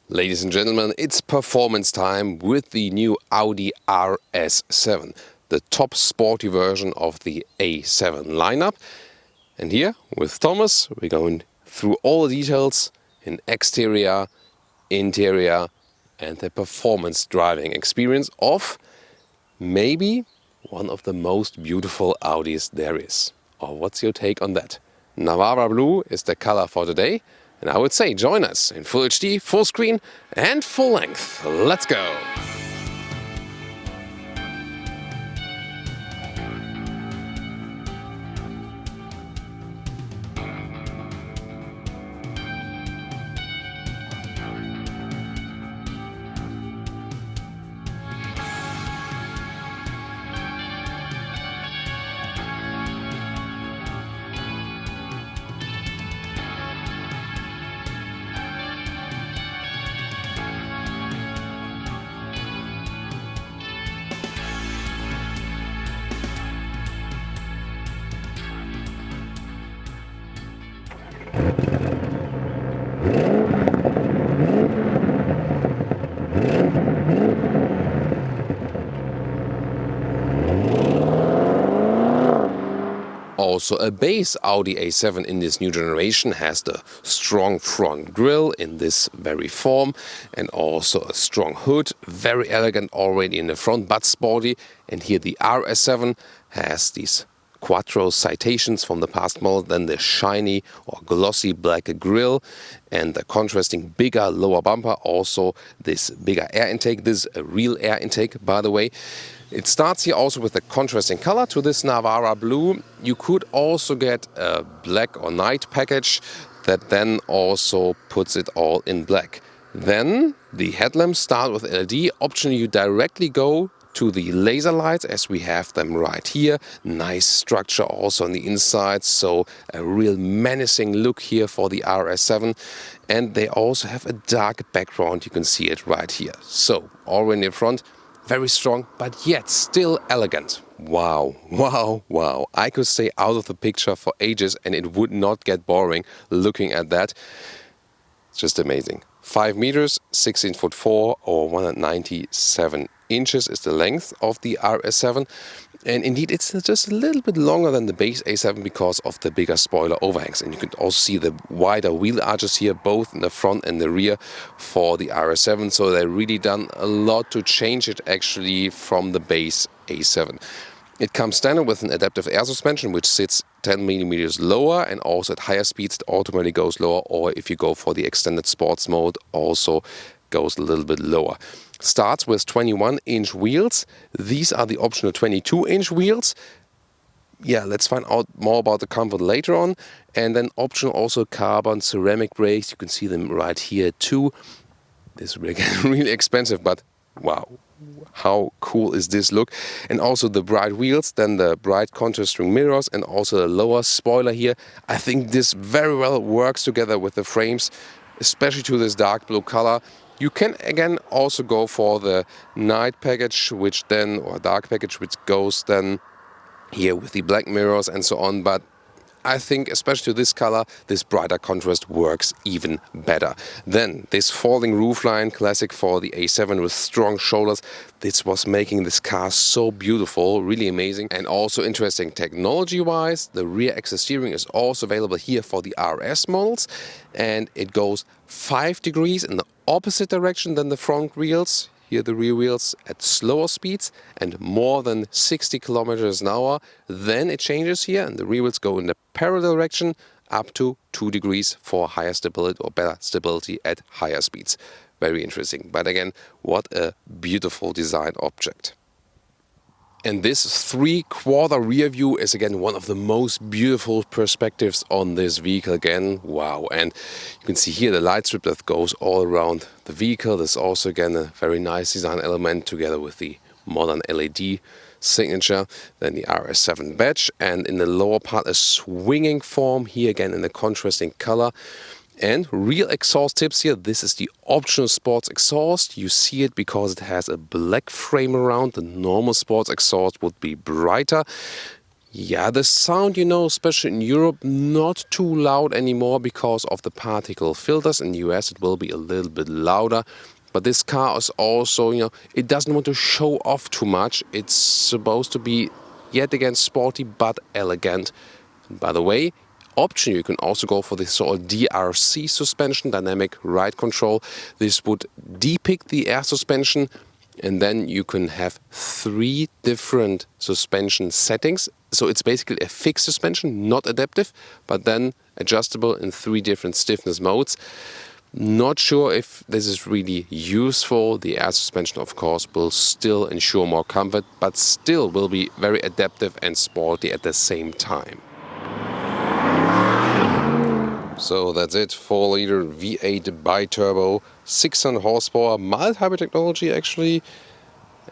Ladies and gentlemen, it's performance time with the new Audi RS7, the top sporty version of the A7 lineup. And here with Thomas, we're going through all the details in exterior, interior and the performance driving experience of maybe one of the most beautiful Audis there is. Or what's your take on that? Navarra Blue is the color for today. And I would say join us in Full HD, full screen and full length. Let's go! Also, a base Audi A7 in this new generation has the strong front grille in this very form and also a strong hood, very elegant already in the front but sporty. And here the RS7 has these Quattro citations from the past model, then the shiny or glossy black grille and the contrasting bigger lower bumper, also this bigger air intake. This is a real air intake, by the way. It starts here also with a contrasting color to this Navarra Blue. You could also get a black or night package that then also puts it all in black. Then the headlamps start with LED. Optionally, you directly go to the laser lights as we have them right here. Nice structure also on the inside, so a real menacing look here for the RS7. And they also have a dark background, you can see it right here. So already in front, very strong, but yet still elegant. Wow, wow, wow. I could stay out of the picture for ages and it would not get boring looking at that. It's just amazing. 5 meters, 16'4" or 197 inches is the length of the RS7. And indeed, it's just a little bit longer than the base A7 because of the bigger spoiler overhangs. And you can also see the wider wheel arches here, both in the front and the rear for the RS7. So they've really done a lot to change it actually from the base A7. It comes standard with an adaptive air suspension, which sits 10 millimeters lower, and also at higher speeds it automatically goes lower, or if you go for the extended sports mode, also goes a little bit lower. Starts with 21-inch wheels. These are the optional 22-inch wheels. Yeah, let's find out more about the comfort later on. And then optional also carbon ceramic brakes. You can see them right here too. This is really expensive, but wow. How cool is this look? And also the bright wheels, then the bright contrasting mirrors and also the lower spoiler here. I think this very well works together with the frames, especially to this dark blue color. You can again also go for the night package, or dark package, which goes then here with the black mirrors and so on. But I think especially to this color, this brighter contrast works even better. Then this falling roofline, classic for the A7 with strong shoulders. This was making this car so beautiful, really amazing. And also interesting technology-wise, the rear access steering is also available here for the RS models. And it goes 5 degrees in the opposite direction than the front wheels. Here the rear wheels at slower speeds and more than 60 kilometers an hour. Then it changes here and the rear wheels go in the parallel direction up to 2 degrees for higher stability or better stability at higher speeds. Very interesting. But again, what a beautiful design object. And this 3/4 rear view is again one of the most beautiful perspectives on this vehicle again. Wow. And you can see here the light strip that goes all around the vehicle. There's also again a very nice design element together with the modern LED signature. Then the RS7 badge, and in the lower part a swinging form here again in the contrasting color. And real exhaust tips here. This is the optional sports exhaust. You see it because it has a black frame around. The normal sports exhaust would be brighter. Yeah, the sound, especially in Europe, not too loud anymore because of the particle filters. In the US, it will be a little bit louder. But this car is also, it doesn't want to show off too much. It's supposed to be, yet again, sporty but elegant. And by the way, option, you can also go for the so-called DRC suspension, dynamic ride control. This would depick the air suspension, and then you can have 3 different suspension settings. So it's basically a fixed suspension, not adaptive, but then adjustable in 3 different stiffness modes. Not sure if this is really useful. The air suspension, of course, will still ensure more comfort, but still will be very adaptive and sporty at the same time. So that's it, 4-liter V8 bi-turbo, 600 horsepower, mild hybrid technology actually,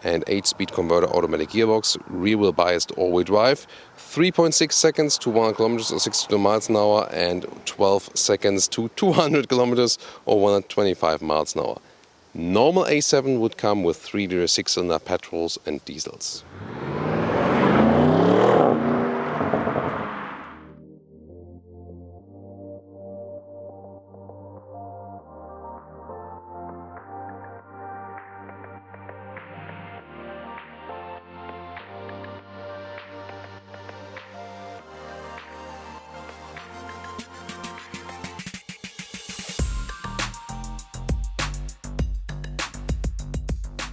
and 8-speed converter automatic gearbox, rear-wheel biased all-wheel drive, 3.6 seconds to 100 kilometers or 62 miles an hour, and 12 seconds to 200 kilometers or 125 miles an hour. Normal A7 would come with 3-liter 6-cylinder petrols and diesels.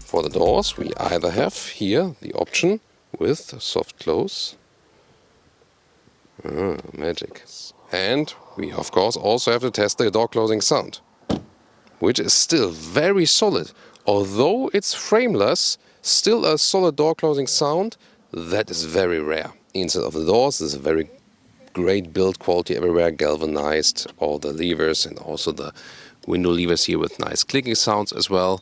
For the doors, we either have here the option with soft close. Magic. And we, of course, also have to test the door closing sound, which is still very solid. Although it's frameless, still a solid door closing sound. That is very rare. Inside of the doors is a very great build quality everywhere, galvanized, all the levers and also the window levers here with nice clicking sounds as well.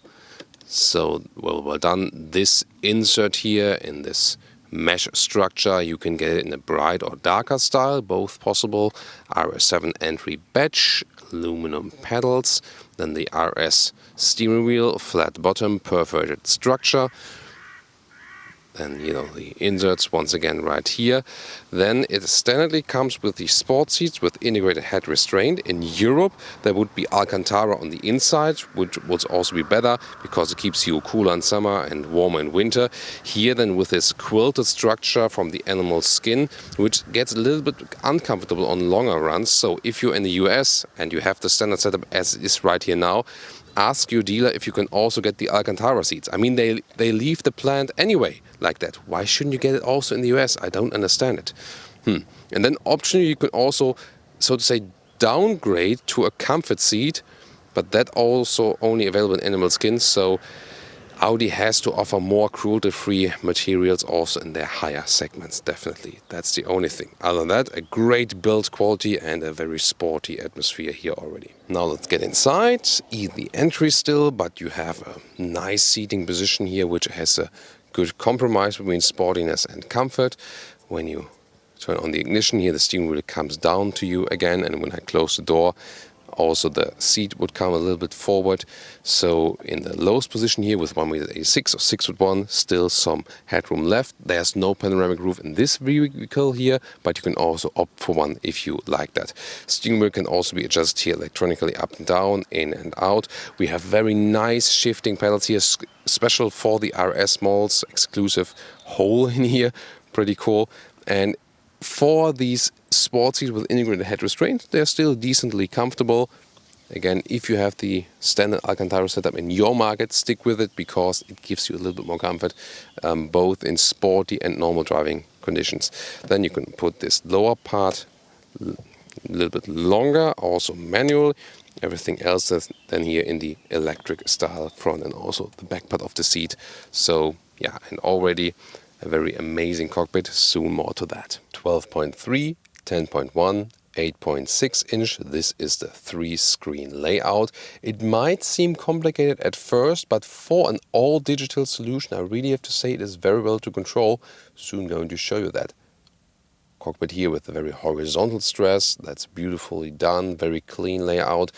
So well done. This insert here in this mesh structure, you can get it in a bright or darker style, both possible. RS7 entry badge, aluminum pedals, then the RS steering wheel, flat bottom, perforated structure. Then, the inserts once again right here. Then it standardly comes with the sport seats with integrated head restraint. In Europe, there would be Alcantara on the inside, which would also be better because it keeps you cooler in summer and warmer in winter. Here then with this quilted structure from the animal skin, which gets a little bit uncomfortable on longer runs. So if you're in the US and you have the standard setup as it is right here now, ask your dealer if you can also get the Alcantara seats. I mean, they leave the plant anyway like that. Why shouldn't you get it also in the US? I don't understand it. And then optionally, you can also, so to say, downgrade to a comfort seat, but that also only available in animal skin. So Audi has to offer more cruelty-free materials also in their higher segments, definitely. That's the only thing. Other than that, a great build quality and a very sporty atmosphere here already. Now let's get inside. Easy entry still, but you have a nice seating position here, which has a good compromise between sportiness and comfort. When you turn on the ignition here, the steering wheel comes down to you again, and when I close the door, also the seat would come a little bit forward. So in the lowest position here with 1.86 or 6'1", still some headroom left. There's no panoramic roof in this vehicle here, but you can also opt for one if you like that. Steering wheel can also be adjusted here electronically up and down, in and out. We have very nice shifting pedals here, special for the RS models, exclusive hole in here, pretty cool. And for these sport seats with integrated head restraint, they're still decently comfortable. Again, if you have the standard Alcantara setup in your market, stick with it because it gives you a little bit more comfort, both in sporty and normal driving conditions. Then you can put this lower part a little bit longer, also manual. Everything else is then here in the electric style front and also the back part of the seat. So yeah, and already a very amazing cockpit, soon more to that. 12.3, 10.1, 8.6 inch. This is the 3-screen layout. It might seem complicated at first, but for an all-digital solution, I really have to say it is very well to control. Soon going to show you that. cockpit here with a very horizontal stress. That's beautifully done, very clean layout.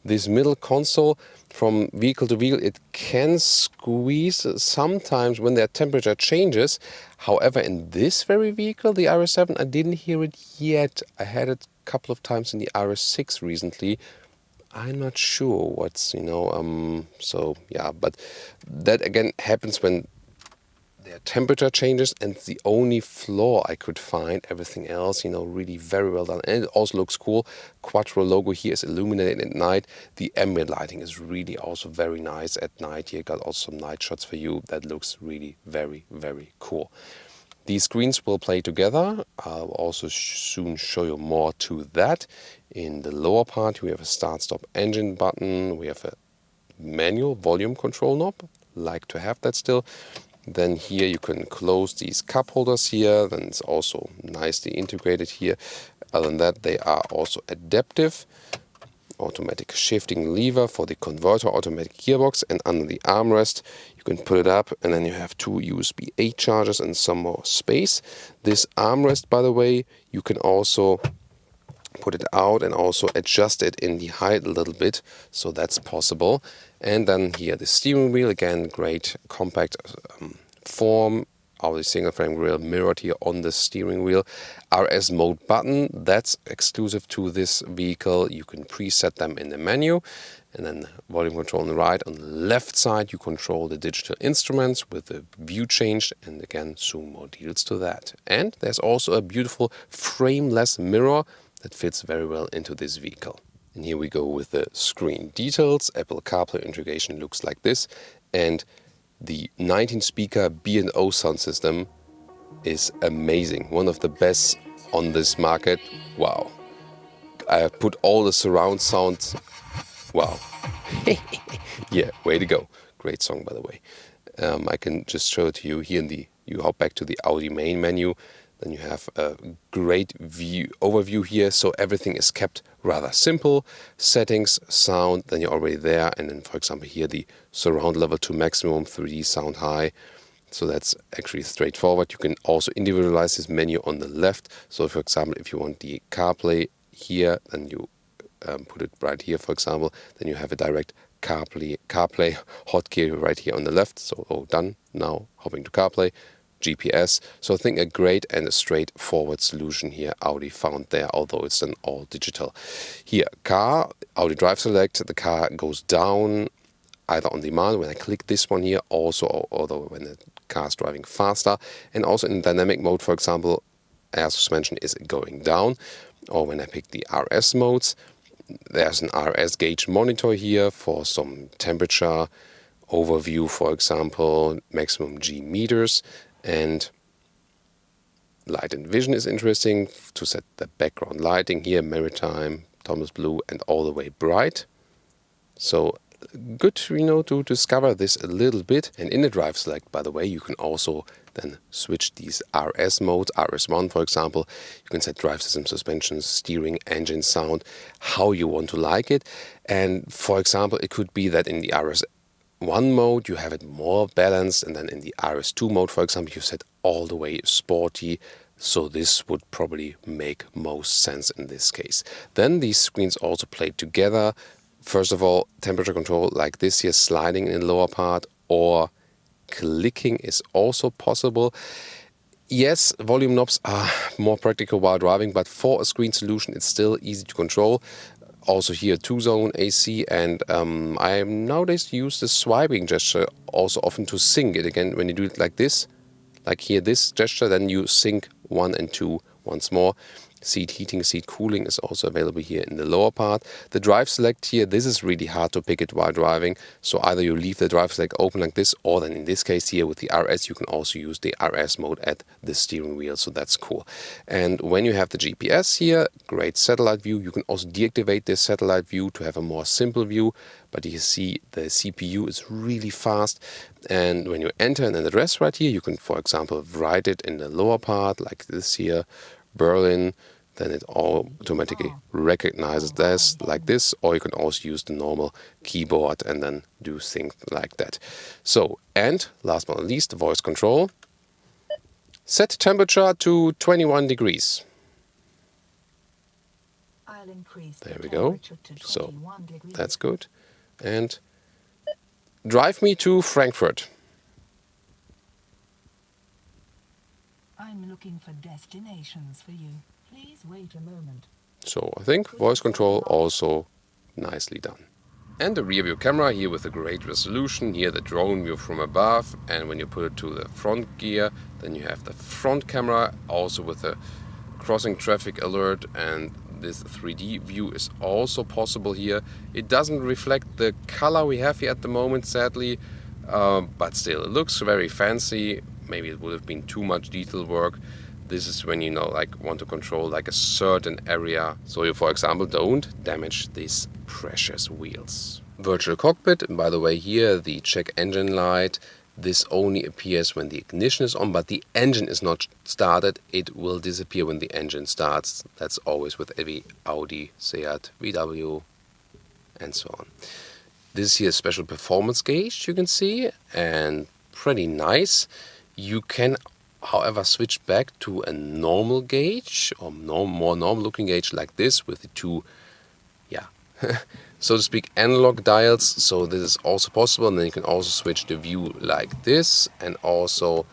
This middle console, from vehicle to vehicle, it can squeeze sometimes when their temperature changes. However, in this very vehicle, the RS7, I didn't hear it yet. I had it a couple of times in the RS6 recently. I'm not sure what's, so yeah, but that again happens when their temperature changes, and the only flaw I could find. Everything else, really very well done. And it also looks cool. Quattro logo here is illuminated at night. The ambient lighting is really also very nice at night. Here got also some night shots for you. That looks really very, very cool. These screens will play together. I'll also soon show you more to that. In the lower part, we have a start-stop engine button. We have a manual volume control knob. Like to have that still. Then here you can close these cup holders here. Then it's also nicely integrated here. Other than that, they are also adaptive. Automatic shifting lever for the converter automatic gearbox, and under the armrest you can put it up, and then you have two USB-A chargers and some more space. This armrest, by the way, you can also put it out and also adjust it in the height a little bit, so that's possible. And then here the steering wheel, again great compact form. Our single frame grille mirrored here on the steering wheel. RS mode button, that's exclusive to this vehicle. You can preset them in the menu. And then volume control on the right. On the left side you control the digital instruments with the view change, and again soon more details to that. And there's also a beautiful frameless mirror that fits very well into this vehicle. And here we go with the screen details. Apple CarPlay integration looks like this, and the 19-speaker B&O sound system is amazing. One of the best on this market. Wow. I have put all the surround sounds. Wow. Yeah, way to go. Great song, by the way. I can just show it to you here you hop back to the Audi main menu. Then you have a great overview here, so everything is kept rather simple. Settings, sound, then you're already there. And then, for example, here the surround level to maximum, 3D sound high. So that's actually straightforward. You can also individualize this menu on the left. So, for example, if you want the CarPlay here, then you put it right here, for example. Then you have a direct CarPlay hotkey right here on the left. So, done. Now, hopping to CarPlay. GPS. So I think a great and a straightforward solution here Audi found there, although it's an all digital. Here, car, Audi Drive Select, the car goes down either on demand when I click this one here, also although when the car is driving faster, and also in dynamic mode, for example, air suspension is going down, or when I pick the RS modes, there's an RS gauge monitor here for some temperature overview, for example, maximum G meters. And light and vision is interesting to set the background lighting here, maritime, Thomas blue, and all the way bright. So good, to discover this a little bit. And in the Drive Select, by the way, you can also then switch these RS modes. RS1, for example, you can set drive system, suspension, steering, engine sound, how you want to like it. And for example, it could be that in the RS1 mode you have it more balanced, and then in the RS2 mode, for example, you set all the way sporty. So this would probably make most sense in this case. Then these screens also play together. First of all, temperature control like this here, sliding in the lower part, or clicking is also possible. Yes, volume knobs are more practical while driving, but for a screen solution it's still easy to control. Also here 2-zone AC, and I nowadays use the swiping gesture also often to sync it. Again, when you do it like this, like here this gesture, then you sync 1 and 2 once more. Seat heating, seat cooling is also available here in the lower part. The Drive Select here, this is really hard to pick it while driving. So either you leave the Drive Select open like this, or then in this case here with the RS, you can also use the RS mode at the steering wheel. So that's cool. And when you have the GPS here, great satellite view. You can also deactivate this satellite view to have a more simple view. But you see the CPU is really fast. And when you enter an address right here, you can, for example, write it in the lower part like this here, Berlin. Then it automatically recognizes this like this, or you can also use the normal keyboard and then do things like that. So, and last but not least, voice control. Set temperature to 21 degrees. There we go. So that's good. And drive me to Frankfurt. I'm looking for destinations for you. Please wait a moment. So I think voice control also nicely done. And the rear view camera here with a great resolution. Here the drone view from above, and when you put it to the front gear, then you have the front camera also with a crossing traffic alert, and this 3D view is also possible here. It doesn't reflect the color we have here at the moment, sadly, but still it looks very fancy. Maybe it would have been too much detail work. This is when you want to control like a certain area, so you, for example, don't damage these precious wheels. Virtual cockpit, and by the way, here the check engine light. This only appears when the ignition is on, but the engine is not started. It will disappear when the engine starts. That's always with every Audi, Seat, VW, and so on. This here is special performance gauge, you can see, and pretty nice. You can, however, switch back to a normal gauge or more normal looking gauge like this with the two, so to speak, analog dials. So this is also possible, and then you can also switch the view like this, and also,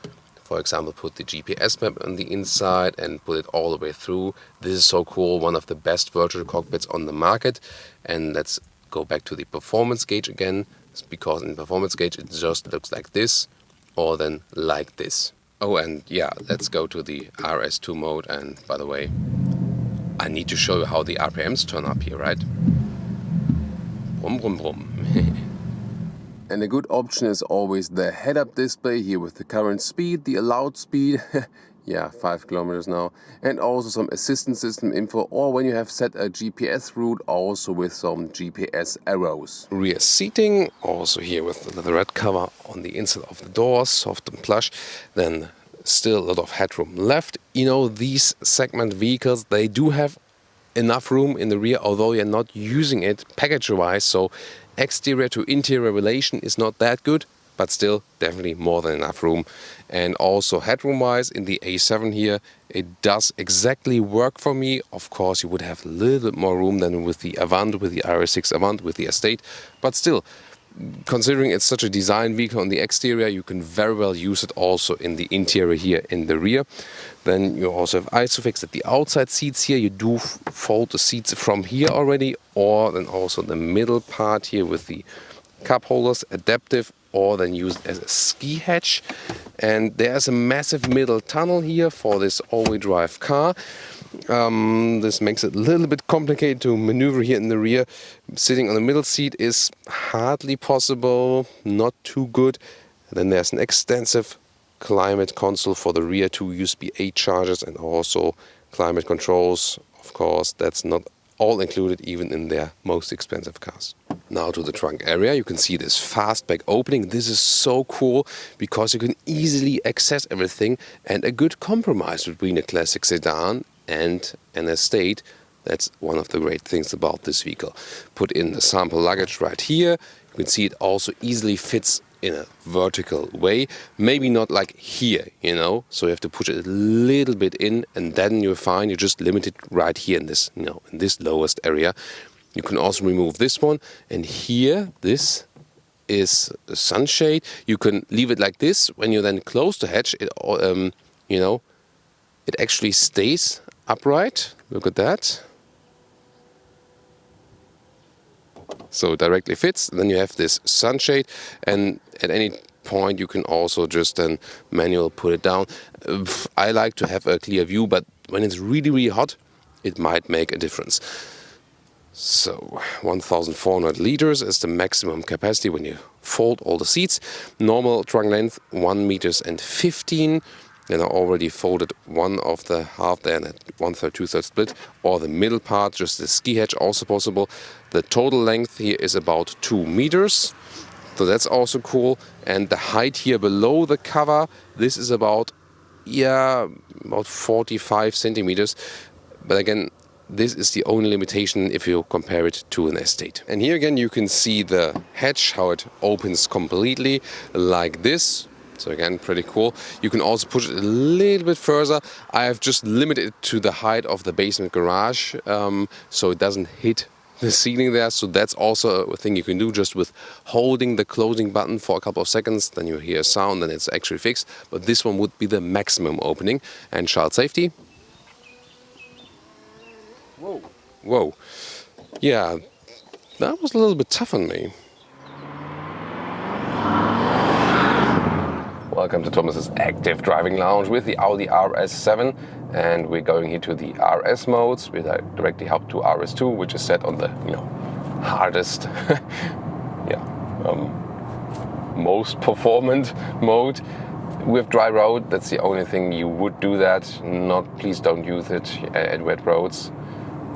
for example, put the GPS map on the inside and put it all the way through. This is so cool, one of the best virtual cockpits on the market. And let's go back to the performance gauge again, because in performance gauge it just looks like this, or then like this. Oh, and yeah, let's go to the RS2 mode. And by the way, I need to show you how the RPMs turn up here, right? Brum, brum, brum. And a good option is always the head-up display here with the current speed, the allowed speed, 5 kilometers now, and also some assistance system info, or when you have set a GPS route, also with some GPS arrows. Rear seating, also here with the red cover on the inside of the doors, soft and plush. Then still a lot of headroom left. You know, these segment vehicles, they do have enough room in the rear, although you're not using it package-wise, so exterior to interior relation is not that good, but still definitely more than enough room. And also headroom-wise in the A7 here, it does exactly work for me. Of course, you would have a little bit more room than with the Avant, with the RS6 Avant, with the Estate, but still, considering it's such a design vehicle on the exterior, you can very well use it also in the interior here in the rear. Then you also have Isofix at the outside seats here. You do fold the seats from here already, or then also the middle part here with the cup holders, adaptive, or then used as a ski hatch. And there's a massive middle tunnel here for this all-wheel drive car. This makes it a little bit complicated to maneuver here in the rear. Sitting on the middle seat is hardly possible, not too good. And then there's an extensive climate console for the rear, 2 USB-A chargers, and also climate controls. Of course, that's not all included even in their most expensive cars. Now to the trunk area, you can see this fastback opening. This is so cool because you can easily access everything, and a good compromise between a classic sedan and an Estate. That's one of the great things about this vehicle. Put in the sample luggage right here. You can see it also easily fits in a vertical way. Maybe not like here, you know, so you have to push it a little bit in, and then you're fine. You're just limited right here in this, you know, in this lowest area. You can also remove this one, and here this is a sunshade. You can leave it like this. When you then close the hatch, it you know, it actually stays upright. Look at that. So directly fits. Then you have this sunshade, and at any point you can also just then manual put it down. I like to have a clear view, but when it's really, really hot, it might make a difference. So 1,400 liters is the maximum capacity when you fold all the seats. Normal trunk length 1 meters and 15. Then I already folded one of the half there, and at 1/3, 2/3 split, or the middle part, just the ski hatch, also possible. The total length here is about 2 meters, so that's also cool. And the height here below the cover, this is about 45 centimeters. But again, this is the only limitation if you compare it to an Estate. And here again you can see the hatch, how it opens completely like this. So again, pretty cool. You can also push it a little bit further. I have just limited it to the height of the basement garage, so it doesn't hit the ceiling there. So that's also a thing you can do just with holding the closing button for a couple of seconds. Then you hear a sound and it's actually fixed. But this one would be the maximum opening. And child safety. Whoa. Whoa. Yeah, that was a little bit tough on me. Welcome to Thomas's Active Driving Lounge with the Audi RS7, and we're going here to the RS modes. We directly hop to RS2, which is set on the hardest, most performant mode. With dry road, that's the only thing you would do that. Please don't use it at wet roads.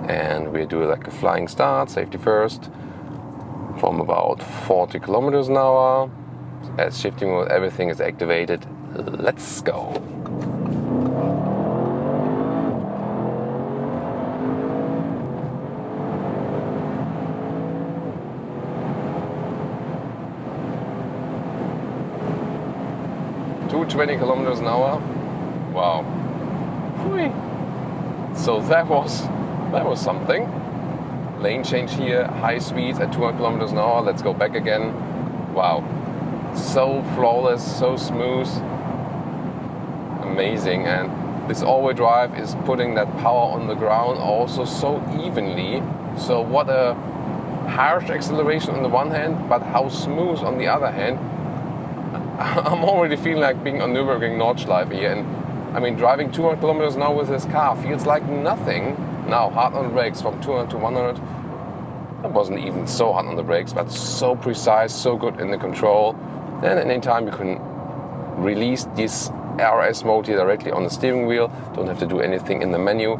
And we do like a flying start, safety first, from about 40 kilometers an hour. As shifting mode, everything is activated. Let's go. $220 kilometers an hour. Wow. Whee. So that was something. Lane change here, high speeds at 200 kilometers an hour. Let's go back again. Wow. So flawless, so smooth, amazing. And this all-wheel drive is putting that power on the ground also so evenly. So what a harsh acceleration on the one hand, but how smooth on the other hand. I'm already feeling like being on Nürburgring Nordschleife here. And I mean, driving 200 kilometers an hour with this car feels like nothing. Now, hard on the brakes from 200 to 100. It wasn't even so hard on the brakes, but so precise, so good in the control. And at any time you can release this RS mode here directly on the steering wheel. Don't have to do anything in the menu.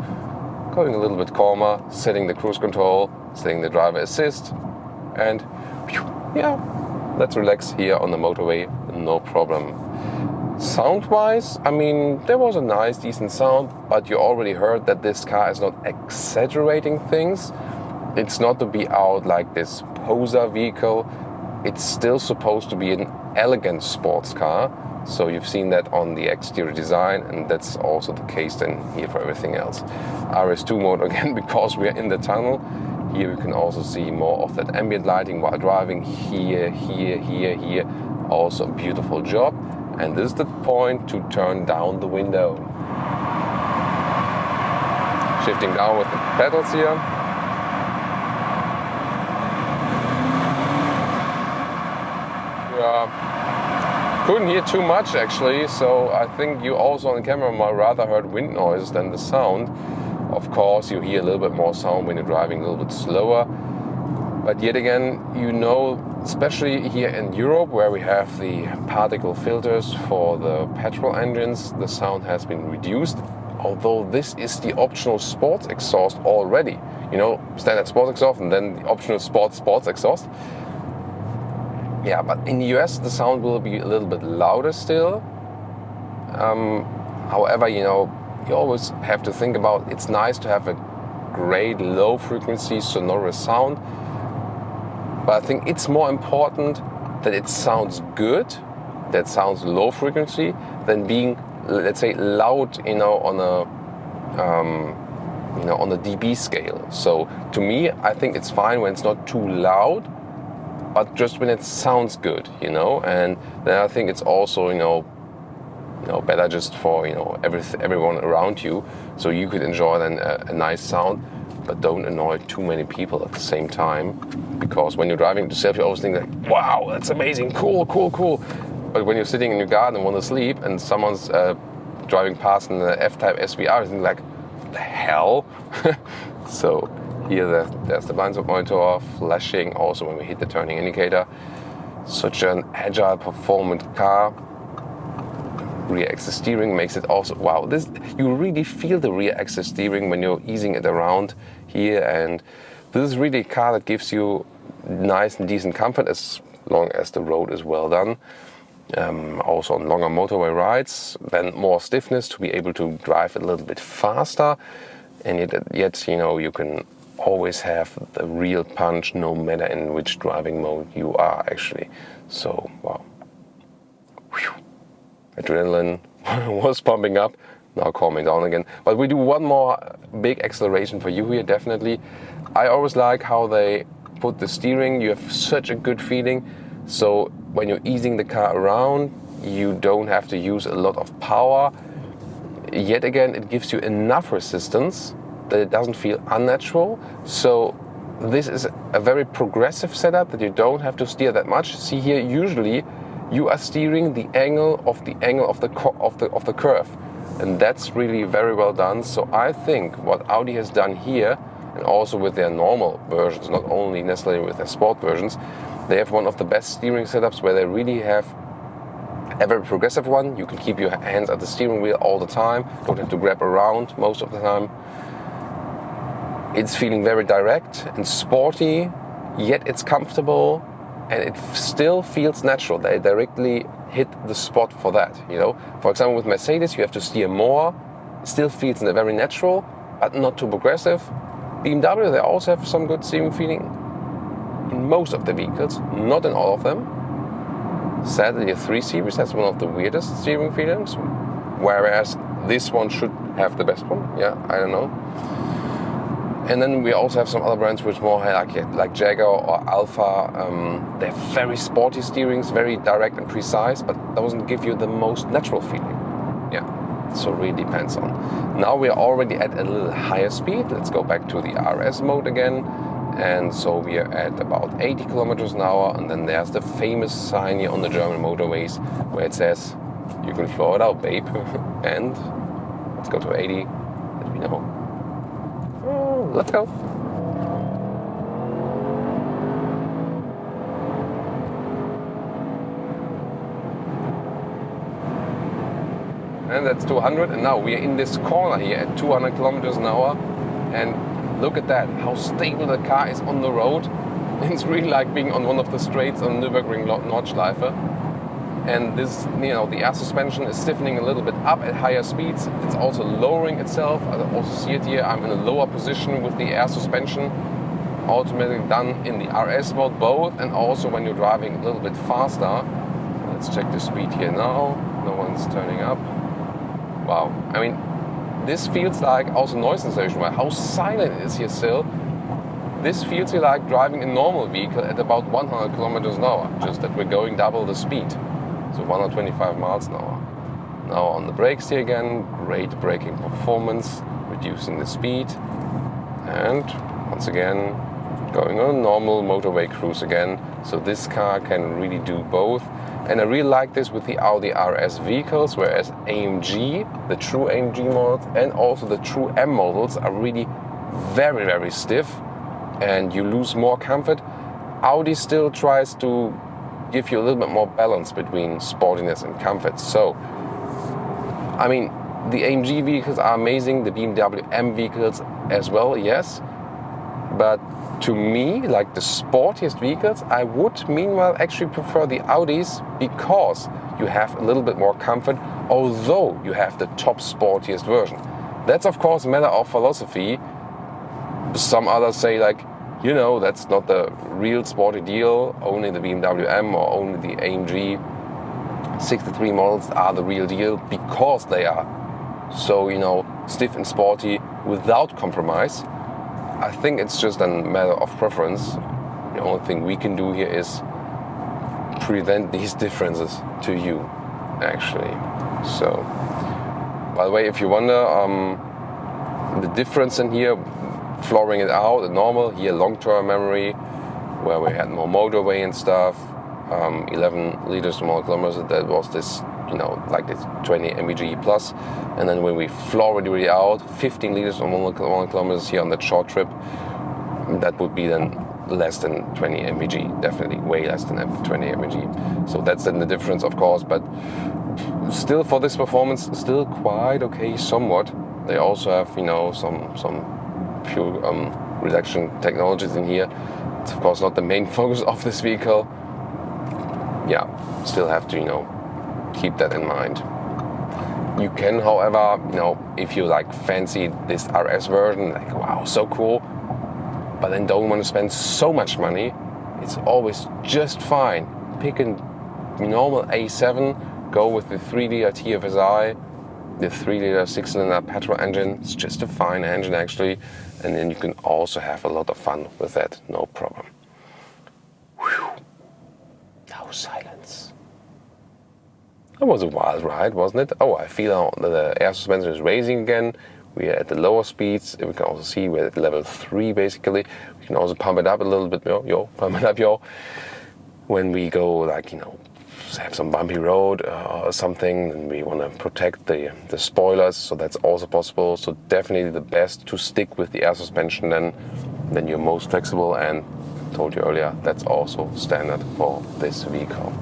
Going a little bit calmer, setting the cruise control, setting the driver assist, and let's relax here on the motorway, no problem. Sound-wise, I mean, there was a nice, decent sound, but you already heard that this car is not exaggerating things. It's not to be out like this poser vehicle. It's still supposed to be an elegant sports car. So you've seen that on the exterior design, and that's also the case then here for everything else. RS2 mode again, because we are in the tunnel. Here we can also see more of that ambient lighting while driving. Here. Also a beautiful job. And this is the point to turn down the window. Shifting down with the pedals here. Couldn't hear too much actually, so I think you also on the camera might rather heard wind noise than the sound. Of course, you hear a little bit more sound when you're driving a little bit slower. But yet again, especially here in Europe, where we have the particle filters for the petrol engines, the sound has been reduced. Although this is the optional sports exhaust already. Standard sports exhaust and then the optional sports exhaust. Yeah, but in the US the sound will be a little bit louder still. However, you always have to think about it's nice to have a great low frequency sonorous sound. But I think it's more important that it sounds good, that sounds low frequency, than being, let's say, loud, on a dB scale. So to me, I think it's fine when it's not too loud, but just when it sounds good, and then I think it's also, better just for, everyone around you, so you could enjoy then a nice sound, but don't annoy too many people at the same time, because when you're driving yourself, you always think like, wow, that's amazing, cool. But when you're sitting in your garden and want to sleep, and someone's driving past in the F-Type SVR, you think like, what the hell? So here there's the blind spot monitor flashing also when we hit the turning indicator. Such an agile, performant car. Rear axis steering makes it also, wow, you really feel the rear axis steering when you're easing it around here, and this is really a car that gives you nice and decent comfort as long as the road is well done. Also on longer motorway rides, then more stiffness to be able to drive a little bit faster, and yet you can always have the real punch no matter in which driving mode you are actually. So wow. Whew. Adrenaline was pumping up, now calming down again. But we do one more big acceleration for you here, definitely. I always like how they put the steering. You have such a good feeling. So when you're easing the car around, you don't have to use a lot of power. Yet again, it gives you enough resistance that it doesn't feel unnatural. So this is a very progressive setup that you don't have to steer that much. See here, usually you are steering the angle of the curve, and that's really very well done. So I think what Audi has done here, and also with their normal versions, not only necessarily with their sport versions, they have one of the best steering setups where they really have a very progressive one. You can keep your hands at the steering wheel all the time, don't have to grab around most of the time. It's feeling very direct and sporty, yet it's comfortable, and it still feels natural. They directly hit the spot for that, you know. For example, with Mercedes, you have to steer more. It still feels very natural, but not too progressive. BMW, they also have some good steering feeling in most of the vehicles, not in all of them. Sadly, the 3 Series has one of the weirdest steering feelings, whereas this one should have the best one. Yeah, I don't know. And then we also have some other brands which more like Jaguar or Alfa. They have very sporty steerings, very direct and precise, but doesn't give you the most natural feeling. Yeah, so it really depends on. Now we are already at a little higher speed. Let's go back to the RS mode again. And so we are at about 80 kilometers an hour, and then there's the famous sign here on the German motorways where it says, "You can floor it out, babe." And let's go to 80. Let me know. Oh, let's go. And that's 200, and now we are in this corner here at 200 kilometers an hour, and look at that, how stable the car is on the road. It's really like being on one of the straights on Nürburgring Nordschleife. And this, you know, the air suspension is stiffening a little bit up at higher speeds. It's also lowering itself. I also see it here. I'm in a lower position with the air suspension. Automatically done in the RS mode both, and also when you're driving a little bit faster. Let's check the speed here now. No one's turning up. Wow. I mean, this feels like also noise cancellation, how silent it is here still. This feels like driving a normal vehicle at about 100 kilometers an hour, just that we're going double the speed. So 125 miles an hour. Now on the brakes here again, great braking performance, reducing the speed. And once again, going on normal motorway cruise again. So this car can really do both. And I really like this with the Audi RS vehicles, whereas AMG, the true AMG models, and also the true M models are really very, very stiff, and you lose more comfort. Audi still tries to give you a little bit more balance between sportiness and comfort. So, I mean, the AMG vehicles are amazing, the BMW M vehicles as well, yes. But to me, like the sportiest vehicles, I would meanwhile actually prefer the Audis because you have a little bit more comfort, although you have the top sportiest version. That's of course a matter of philosophy. Some others say like, you know, that's not the real sporty deal, only the BMW M or only the AMG 63 models are the real deal because they are so, you know, stiff and sporty without compromise. I think it's just a matter of preference. The only thing we can do here is present these differences to you, actually. So, by the way, if you wonder, the difference in here, flooring it out, the normal, here long-term memory, where we had more motorway and stuff, 11 liters per kilometers, that was this, you know, like this 20 mpg plus. And then when we floor it really out, 15 liters per 1 kilometers here on that short trip, that would be then less than 20 mpg, definitely way less than 20 mpg. So that's then the difference, of course, but still for this performance, still quite okay somewhat. They also have, you know, some fuel reduction technologies in here. It's of course not the main focus of this vehicle. Yeah, still have to, you know, keep that in mind. You can, however, you know, if you like fancy this RS version, like wow, so cool, but then don't want to spend so much money, it's always just fine. Pick a normal A7, go with the 3-liter TFSI, the 3-liter 6-cylinder petrol engine. It's just a fine engine actually, and then you can also have a lot of fun with that, no problem. Whew. Now silence. That was a wild ride, wasn't it? Oh, I feel the air suspension is raising again. We are at the lower speeds. We can also see we're at level 3 basically. We can also pump it up a little bit, pump it up, when we go, like, have some bumpy road or something, and we want to protect the spoilers, so that's also possible. So definitely the best to stick with the air suspension, then you're most flexible, and I told you earlier, that's also standard for this vehicle.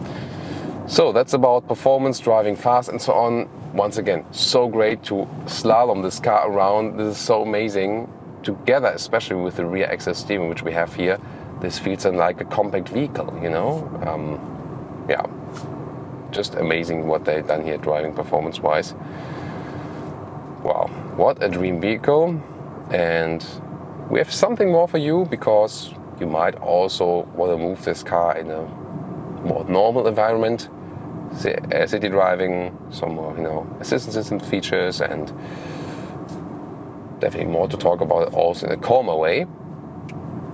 So that's about performance, driving fast and so on. Once again, so great to slalom this car around. This is so amazing together, especially with the rear axle steering which we have here. This feels like a compact vehicle, yeah, just amazing what they've done here driving performance wise. Wow, what a dream vehicle. And we have something more for you, because you might also want to move this car in a more normal environment, city driving, some more assistance system features, and definitely more to talk about also in a calmer way.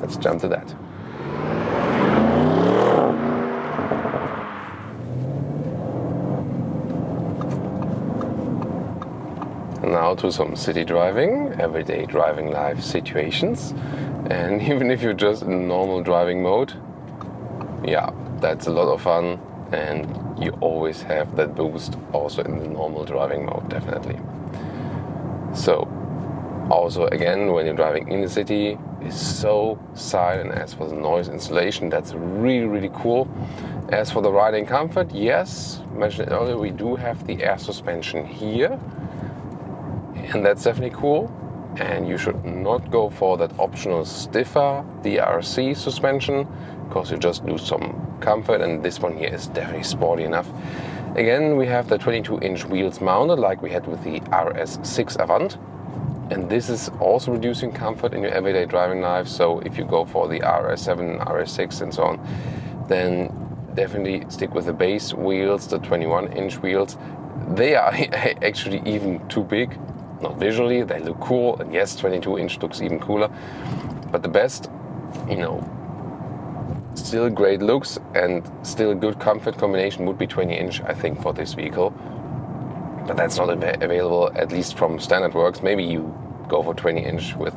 Let's jump to that. Now to some city driving, everyday driving life situations, and even if you're just in normal driving mode, yeah, that's a lot of fun, and you always have that boost also in the normal driving mode, definitely. So also again, when you're driving in the city, it's so silent. As for the noise insulation, that's really, really cool. As for the riding comfort, yes, mentioned earlier, we do have the air suspension here, and that's definitely cool. And you should not go for that optional stiffer DRC suspension, because you just lose some comfort, and this one here is definitely sporty enough. Again, we have the 22-inch wheels mounted like we had with the RS6 Avant, and this is also reducing comfort in your everyday driving life. So if you go for the RS7, RS6 and so on, then definitely stick with the base wheels, the 21-inch wheels. They are actually even too big. Not visually, they look cool, and yes, 22-inch looks even cooler, but the best, still great looks and still a good comfort combination would be 20-inch, I think, for this vehicle. But that's not available, at least from Standard Works. Maybe you go for 20-inch with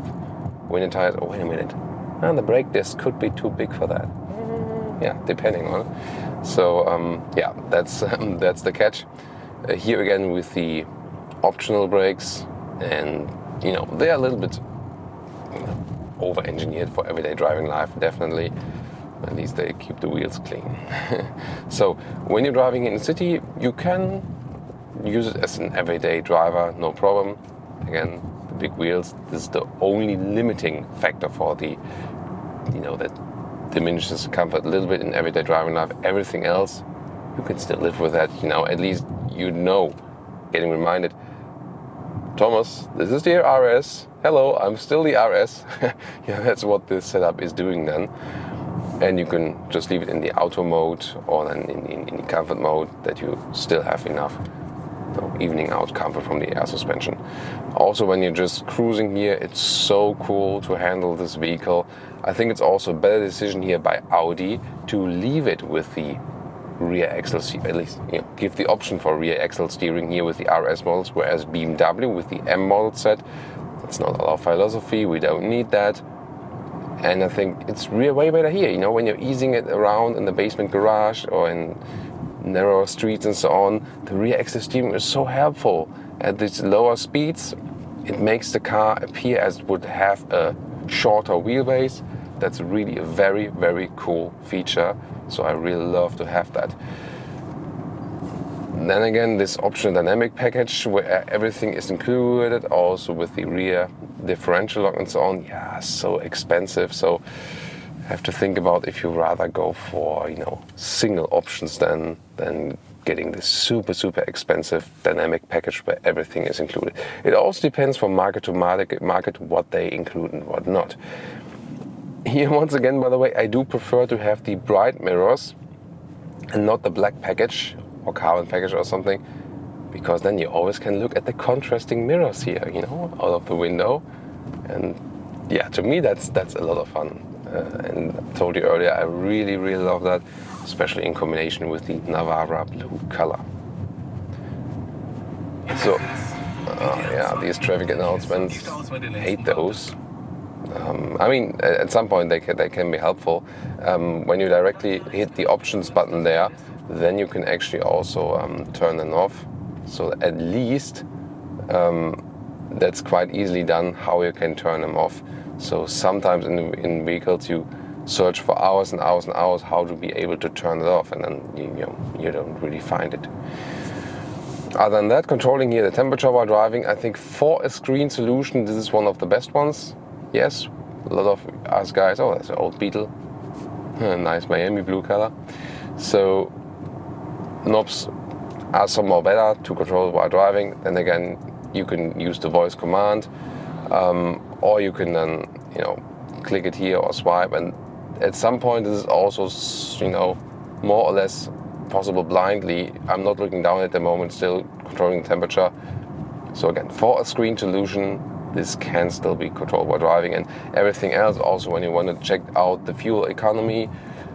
winter tires. Oh, wait a minute. The brake disc could be too big for that. Yeah, depending on it. So, yeah, that's the catch. Here again with the optional brakes, and they are a little bit over-engineered for everyday driving life, definitely. At least they keep the wheels clean. So when you're driving in the city, you can use it as an everyday driver, no problem. Again, the big wheels, this is the only limiting factor for the, that diminishes comfort a little bit in everyday driving life. Everything else, you can still live with that. At least getting reminded, Thomas, this is the RS. Hello, I'm still the RS. Yeah, that's what this setup is doing then. And you can just leave it in the auto mode, or then in the comfort mode, that you still have enough evening out comfort from the air suspension. Also, when you're just cruising here, it's so cool to handle this vehicle. I think it's also a better decision here by Audi to leave it with the rear axle, at least give the option for rear axle steering here with the RS models, whereas BMW with the M model set, that's not our philosophy. We don't need that. And I think it's way better here, when you're easing it around in the basement garage or in narrower streets and so on. The rear axle steering is so helpful. At these lower speeds, it makes the car appear as it would have a shorter wheelbase. That's really a very, very cool feature. So I really love to have that. Then again, this optional dynamic package where everything is included, also with the rear differential lock and so on, yeah, so expensive. So I have to think about if you rather go for single options than getting this super, super expensive dynamic package where everything is included. It also depends from market to market what they include and what not. Here, once again, by the way, I do prefer to have the bright mirrors and not the black package. or carbon package or something, because then you always can look at the contrasting mirrors here, you know, out of the window. And yeah, to me that's a lot of fun. And I told you earlier, I really love that, especially in combination with the Navarra blue color. So yeah, these traffic announcements, hate those. I mean, at some point they can be helpful. When you directly hit the options button there, then you can actually also turn them off. So at least that's quite easily done, how you can turn them off. So sometimes in vehicles you search for hours and hours and hours how to be able to turn it off, and then you don't really find it. Other than that, controlling here the temperature while driving, I think for a screen solution this is one of the best ones. Yes, a lot of us guys, oh, that's an old Beetle, nice Miami blue color. So knobs are somehow better to control while driving. Then again, you can use the voice command, or you can then, you know, click it here or swipe. And at some point, this is also, you know, more or less possible blindly. I'm not looking down at the moment, still controlling the temperature. So again, for a screen solution, this can still be controlled while driving. And everything else, also when you want to check out the fuel economy,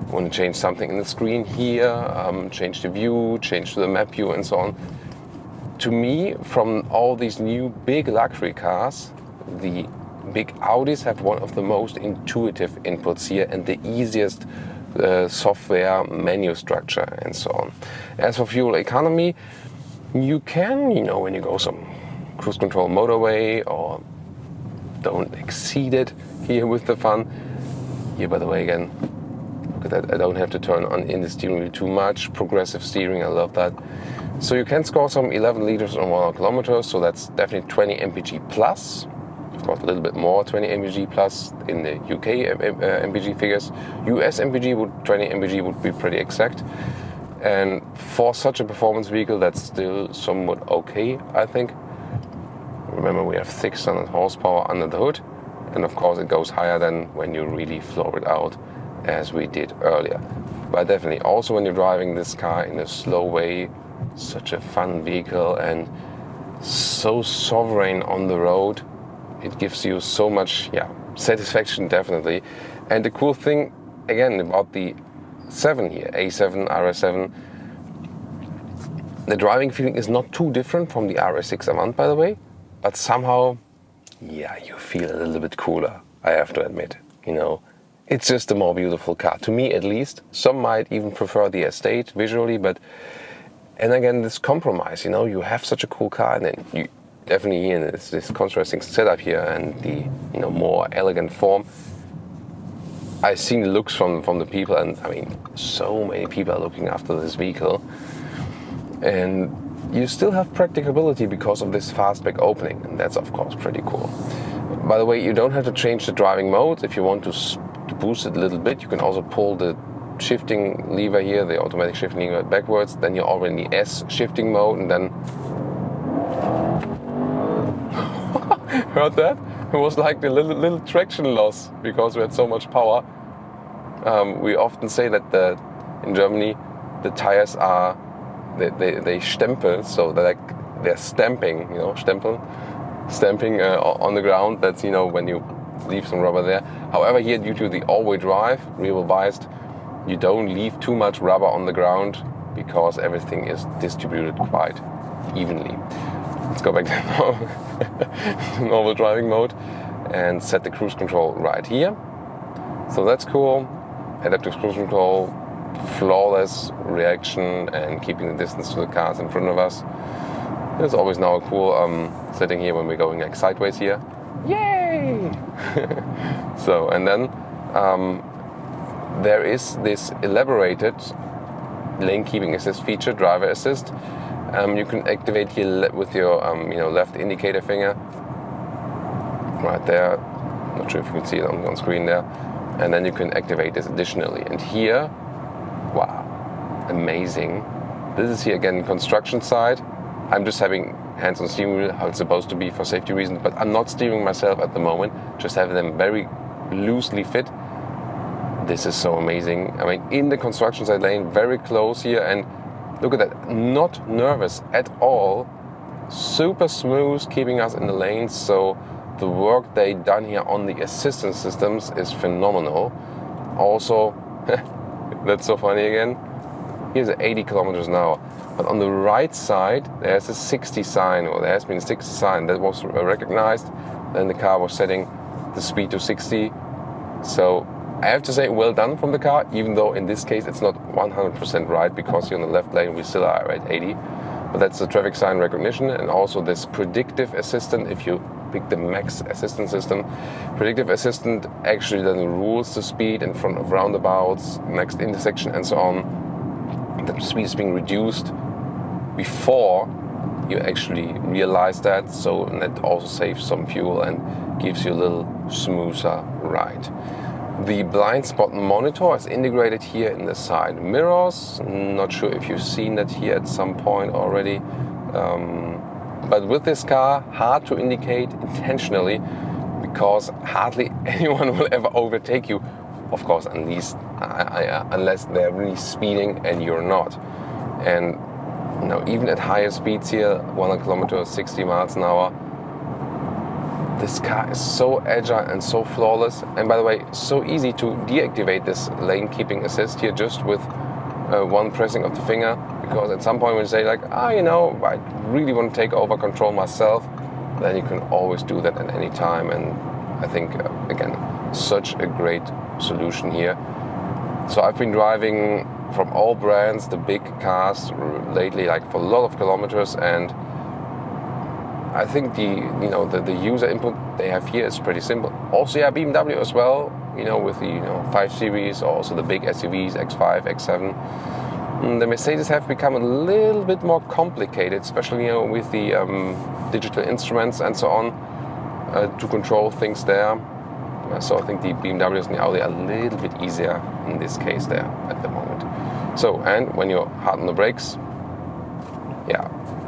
want to change something in the screen here, change the view, change to the map view and so on. To me, from all these new big luxury cars, the big Audis have one of the most intuitive inputs here and the easiest software menu structure and so on. As for fuel economy, you can, you know, when you go some cruise control motorway or don't exceed it here with the fun. Here, by the way, again, look at that, I don't have to turn on in the steering wheel too much. Progressive steering, I love that. So you can score some 11 liters on 100 kilometers, so that's definitely 20 mpg plus. Of course, a little bit more 20 mpg plus in the UK mpg figures. US mpg 20 mpg would be pretty exact. And for such a performance vehicle, that's still somewhat okay, I think. Remember, we have 600 horsepower under the hood, and of course it goes higher than when you really floor it out, as we did earlier. But definitely, also when you're driving this car in a slow way, such a fun vehicle and so sovereign on the road, it gives you so much, satisfaction, definitely. And the cool thing, again, about the 7 here, A7, RS7, the driving feeling is not too different from the RS6 Avant, by the way, but somehow, you feel a little bit cooler, I have to admit. You know, it's just a more beautiful car, to me at least. Some might even prefer the Estate visually, but, and again, this compromise, you know, you have such a cool car, and then you definitely in this contrasting setup here and the, you know, more elegant form. I've seen the looks from the people, and I mean, so many people are looking after this vehicle. And you still have practicability because of this fastback opening, and that's of course pretty cool. By the way, you don't have to change the driving mode. If you want to boost it a little bit, you can also pull the shifting lever here, the automatic shifting lever backwards. Then you're already in the S shifting mode, and then heard that? It was like the little traction loss because we had so much power. We often say that in Germany the tires are they stempel, so they're stamping, you know, stamping on the ground. That's, you know, when you leave some rubber there. However, here, due to the all-wheel drive, rear-wheel biased, you don't leave too much rubber on the ground because everything is distributed quite evenly. Let's go back to normal driving mode and set the cruise control right here. So that's cool. Adaptive cruise control, flawless reaction, and keeping the distance to the cars in front of us. There's always now a cool setting here when we're going like sideways here. Yay! So, and then there is this elaborated lane keeping assist feature, driver assist. You can activate here with your left indicator finger right there. Not sure if you can see it on screen there. And then you can activate this additionally. And here, wow, amazing. This is here again construction side. I'm just having hands on steering wheel, how it's supposed to be for safety reasons, but I'm not steering myself at the moment, just having them very loosely fit. This is so amazing. I mean, in the construction side lane, very close here, and Look at that, not nervous at all. Super smooth, keeping us in the lanes. So the work they done here on the assistance systems is phenomenal. Also, that's so funny again. Here's 80 kilometers an hour. But on the right side, there's a 60 sign, or there has been a 60 sign that was recognized. Then the car was setting the speed to 60. So I have to say, well done from the car, even though in this case it's not 100% right, because here on the left lane we still are at 80. But that's the traffic sign recognition, and also this predictive assistant. If you pick the max assistant system, predictive assistant actually then rules the speed in front of roundabouts, next intersection and so on. The speed is being reduced before you actually realize that, so that also saves some fuel and gives you a little smoother ride. The blind spot monitor is integrated here in the side mirrors. Not sure if you've seen that here at some point already. But with this car, hard to indicate intentionally, because hardly anyone will ever overtake you. Of course, unless they're really speeding and you're not. And even at higher speeds here, 100 kilometers, 60 miles an hour, this car is so agile and so flawless. And by the way, so easy to deactivate this lane keeping assist here just with one pressing of the finger. Because at some point when you say like, I really want to take over control myself, then you can always do that at any time. And I think, again, such a great solution here. So I've been driving from all brands, the big cars lately, like for a lot of kilometers, and I think the user input they have here is pretty simple. Also, BMW as well, with the 5 Series, also the big SUVs, X5, X7. The Mercedes have become a little bit more complicated, especially with the digital instruments and so on, to control things there. So I think the BMWs and the Audi are a little bit easier in this case there at the moment. So, and when you're hard on the brakes,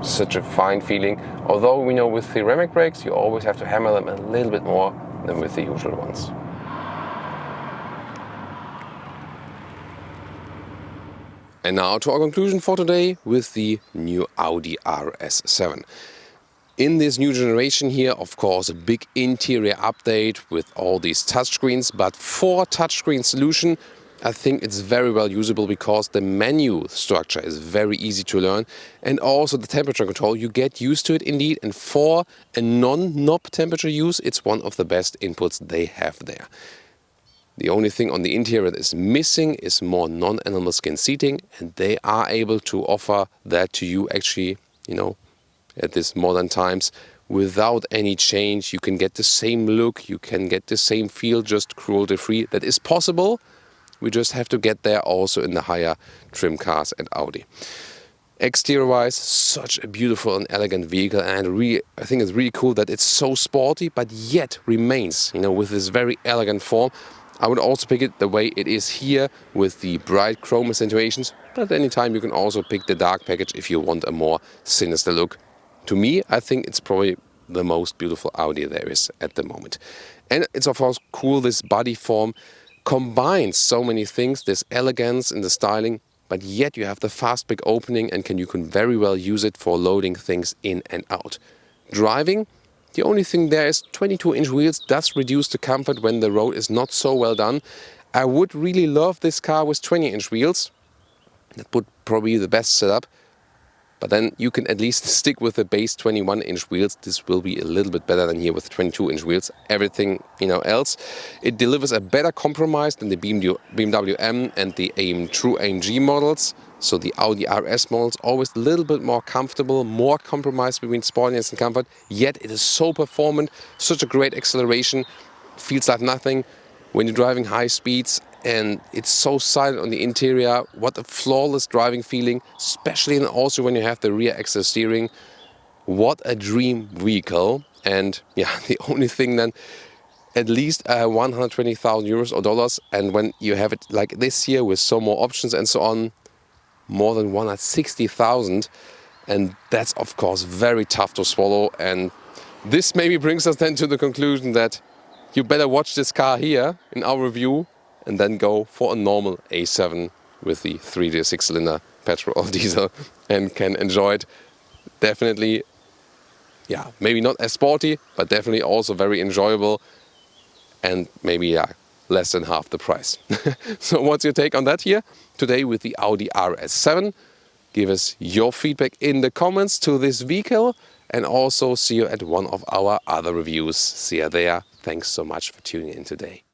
such a fine feeling. Although we know with ceramic brakes, you always have to hammer them a little bit more than with the usual ones. And now to our conclusion for today with the new Audi RS7. In this new generation here, of course, a big interior update with all these touchscreens, but for touchscreen solution, I think it's very well usable because the menu structure is very easy to learn, and also the temperature control, you get used to it indeed, and for a non-knob temperature use, it's one of the best inputs they have there. The only thing on the interior that is missing is more non-animal skin seating, and they are able to offer that to you actually, at this modern times, without any change. You can get the same look, you can get the same feel, just cruelty-free. That is possible. We just have to get there also in the higher trim cars at Audi. Exterior-wise, such a beautiful and elegant vehicle, and I think it's really cool that it's so sporty, but yet remains, with this very elegant form. I would also pick it the way it is here with the bright chrome accentuations, but at any time you can also pick the dark package if you want a more sinister look. To me, I think it's probably the most beautiful Audi there is at the moment. And it's of course cool, this body form combines so many things, this elegance in the styling, but yet you have the fast big opening and you can very well use it for loading things in and out. Driving, the only thing there is 22-inch wheels does reduce the comfort when the road is not so well done. I would really love this car with 20-inch wheels. That would probably be the best setup. But then you can at least stick with the base 21-inch wheels. This will be a little bit better than here with 22-inch wheels. Everything else, it delivers a better compromise than the BMW M and the true AMG models. So the Audi RS models, always a little bit more comfortable, more compromise between sportiness and comfort. Yet it is so performant, such a great acceleration, feels like nothing when you're driving high speeds. And it's so silent on the interior. What a flawless driving feeling, especially and also when you have the rear axle steering. What a dream vehicle. And the only thing then, at least 120,000 euros or dollars. And when you have it like this here with some more options and so on, more than 160,000. And that's of course very tough to swallow. And this maybe brings us then to the conclusion that you better watch this car here in our review and then go for a normal A7 with the 3-liter 6-cylinder petrol or diesel and can enjoy it. Definitely, yeah, maybe not as sporty, but definitely also very enjoyable, and maybe, yeah, less than half the price. So what's your take on that here today with the Audi RS7? Give us your feedback in the comments to this vehicle, and also see you at one of our other reviews. See you there. Thanks so much for tuning in today.